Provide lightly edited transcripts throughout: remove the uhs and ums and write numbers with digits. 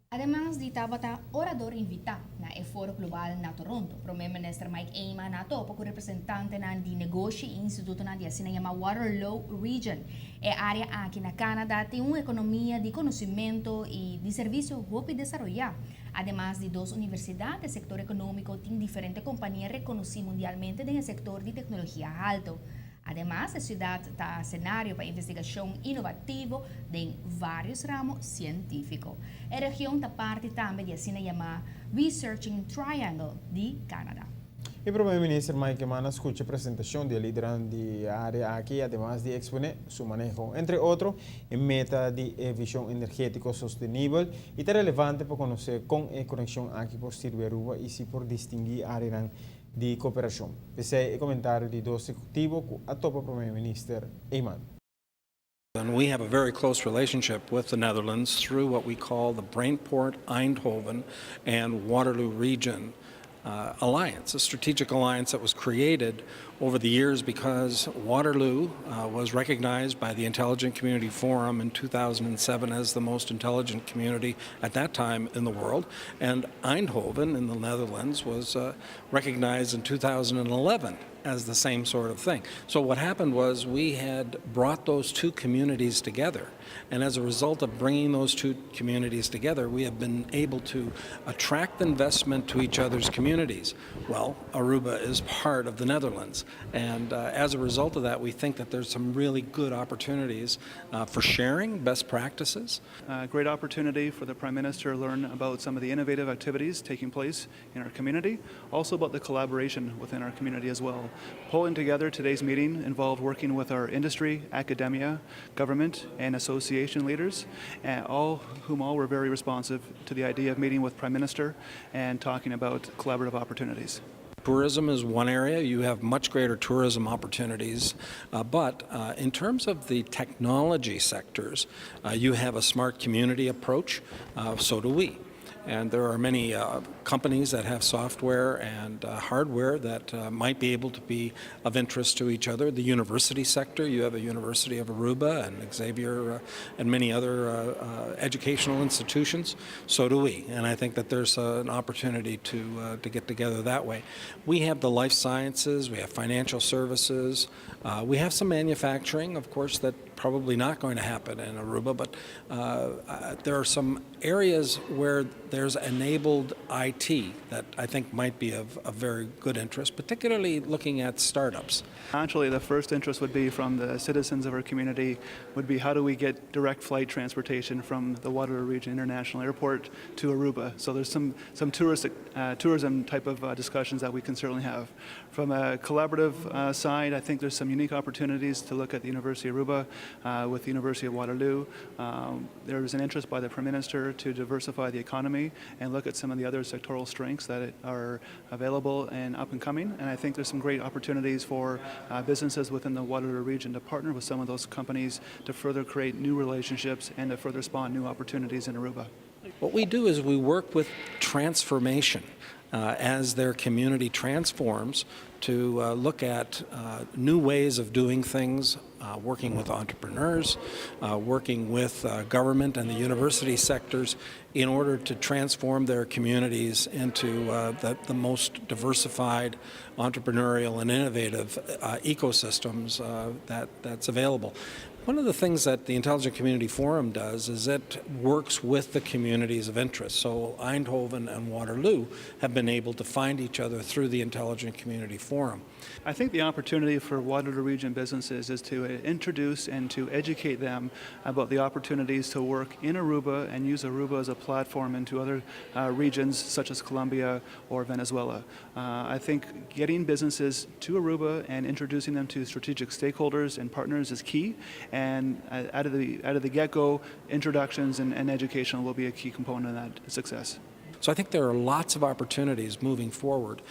Además de tabata orador invitado na e Foro Global na Toronto, Primeiro Ministro Mike Eyman na topo com representante na de negócio e instituto na de assim chama Waterloo Region. É área aqui na Canadá tem uma economia de conhecimento e de serviço rápido desenvolver. Además de duas universidades, o setor econômico tem diferentes companhias reconhecidas mundialmente no setor de tecnologia alto. Además, a cidade está cenário para investigação inovativa em vários ramos científicos. A região está parte também de assim chamada Researching Triangle de Canadá. O Primeiro-Ministro Mike Eyman escucha a apresentação de líderes de área aqui, además de exponer su manejo, entre outros, em meta de visión energético sostenible e é relevante para conhecer com a conexão aqui por servir Aruba e se por distinguir áreas de cooperação. Esse é o comentário de do executivo a topo Primeiro-Ministro Eyman. And we have a very close relationship with the Netherlands through what we call the Brainport, Eindhoven, and Waterloo region alliance, a strategic alliance that was created over the years because Waterloo was recognized by the Intelligent Community Forum in 2007 as the most intelligent community at that time in the world, and Eindhoven in the Netherlands was recognized in 2011 as the same sort of thing. So what happened was we had brought those two communities together, and as a result of bringing those two communities together, we have been able to attract investment to each other's communities. Well, Aruba is part of the Netherlands, and as a result of that, we think that there's some really good opportunities for sharing best practices. Great opportunity for the Prime Minister to learn about some of the innovative activities taking place in our community, also about the collaboration within our community as well. Pulling together today's meeting involved working with our industry, academia, government, and association leaders, and all were very responsive to the idea of meeting with Prime Minister and talking about collaborative opportunities. Tourism is one area. You have much greater tourism opportunities. But in terms of the technology sectors, you have a smart community approach. So do we. And there are many companies that have software and hardware that might be able to be of interest to each other. The university sector, you have a University of Aruba and Xavier and many other educational institutions. So do we. And I think that there's an opportunity to get together that way. We have the life sciences, we have financial services, we have some manufacturing, of course, that probably not going to happen in Aruba, but there are some areas where there's enabled IT that I think might be of very good interest, particularly looking at startups. Naturally, the first interest would be from the citizens of our community, would be how do we get direct flight transportation from the Waterloo Region International Airport to Aruba. So there's some tourism type of discussions that we can certainly have. From a collaborative side, I think there's some unique opportunities to look at the University of Aruba with the University of Waterloo. There's an interest by the Prime Minister to diversify the economy and look at some of the other sectoral strengths that are available and up and coming. And I think there's some great opportunities for businesses within the Waterloo region to partner with some of those companies to further create new relationships and to further spawn new opportunities in Aruba. What we do is we work with transformation as their community transforms to look at new ways of doing things, working with entrepreneurs, working with government and the university sectors in order to transform their communities into the most diversified, entrepreneurial and innovative ecosystems that's available. One of the things that the Intelligent Community Forum does is it works with the communities of interest. So Eindhoven and Waterloo have been able to find each other through the Intelligent Community Forum. I think the opportunity for Waterloo Region businesses is to introduce and to educate them about the opportunities to work in Aruba and use Aruba as a platform into other regions such as Colombia or Venezuela. I think getting businesses to Aruba and introducing them to strategic stakeholders and partners is key. And out of the get-go, introductions and education will be a key component of that success. So I think there are lots of opportunities moving forward.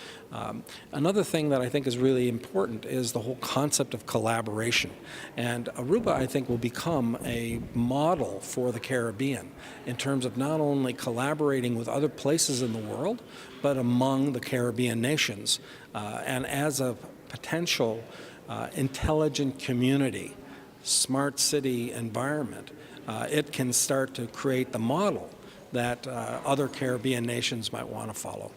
Another thing that I think is really important is the whole concept of collaboration. And Aruba, I think, will become a model for the Caribbean in terms of not only collaborating with other places in the world, but among the Caribbean nations. And as a potential intelligent community, smart city environment, it can start to create the model that other Caribbean nations might want to follow.